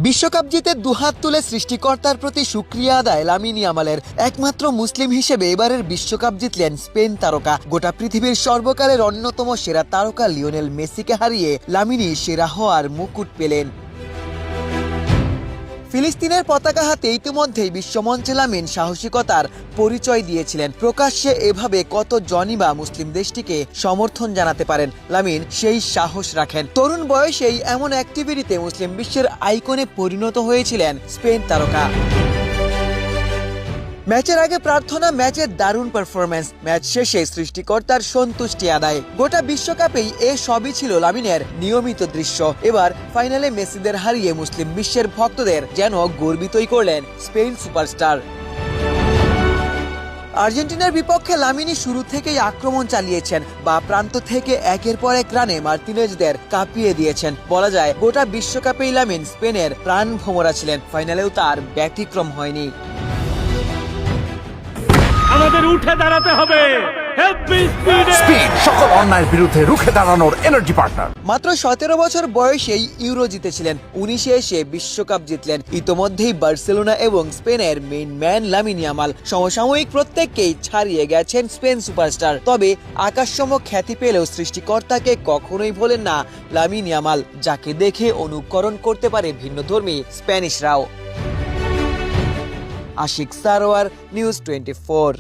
বিশ্বকাপ জিতে দুহাত তুলে সৃষ্টিকর্তার প্রতি শুকরিয়া আদায় লামিন ইয়ামালের। একমাত্র মুসলিম হিসেবে এবারের বিশ্বকাপ জিতলেন স্পেন তারকা। গোটা পৃথিবীর সর্বকালের অন্যতম সেরা তারকা লিওনেল মেসিকে হারিয়ে লামিনি সেরা হওয়ার মুকুট পেলেন। ফিলিস্তিনের পতাকা হাতে ইতিমধ্যেই বিশ্বমঞ্চে লামিন সাহসিকতার পরিচয় দিয়েছিলেন। প্রকাশ্যে এভাবে কত জনই বা মুসলিম দেশটিকে সমর্থন জানাতে পারেন। লামিন সেই সাহস রাখেন। তরুণ বয়সেই এমন অ্যাক্টিভিটিতে মুসলিম বিশ্বের আইকনে পরিণত হয়েছিলেন স্পেন তারকা। ম্যাচের আগে প্রার্থনা, ম্যাচের দারুণ পারফরম্যান্স, ম্যাচ শেষে সৃষ্টিকর্তার সন্তুষ্টি আদায়। গোটা বিশ্বকাপেই এ সবই ছিল লামিনের নিয়মিত দৃশ্য। এবার ফাইনালে মেসিদের হারিয়ে মুসলিম বিশ্বের ভক্তদের যেন গর্বিতই করলেন স্পেন সুপারস্টার। আর্জেন্টিনার বিপক্ষে লামিনি শুরু থেকেই আক্রমণ চালিয়েছেন, বা প্রান্ত থেকে একের পর এক রানে মার্তিনেজদের কাঁপিয়ে দিয়েছেন। বলা যায় গোটা বিশ্বকাপেই লামিন স্পেনের প্রাণ ভোমরা ছিলেন। ফাইনালেও তার ব্যতিক্রম হয়নি। আমাদের উঠে দাঁড়াতে হবে। স্পিড সকল অন্যায়ের বিরুদ্ধে রুখে দাঁড়ানোর এনার্জি পার্টনার। মাত্র 17 বছর বয়সেই ইউরো জিতেছিলেন, 19-এ এসে বিশ্বকাপ জিতলেন। ইতোমধ্যেই বার্সেলোনা এবং স্পেনের মেইন ম্যান লামিন ইয়ামাল সমসাময়িক প্রত্যেককেই ছাড়িয়ে গেছেন স্পেন সুপারস্টার। তবে আকাশসম খ্যাতি পেলেও সৃষ্টিকর্তাকে কখনোই ভোলেন না লামিন ইয়ামাল, যাকে দেখে অনুকরণ করতে পারে ভিন্নধর্মী স্প্যানিশরাও। আশিক সারোয়ার, নিউজ 24।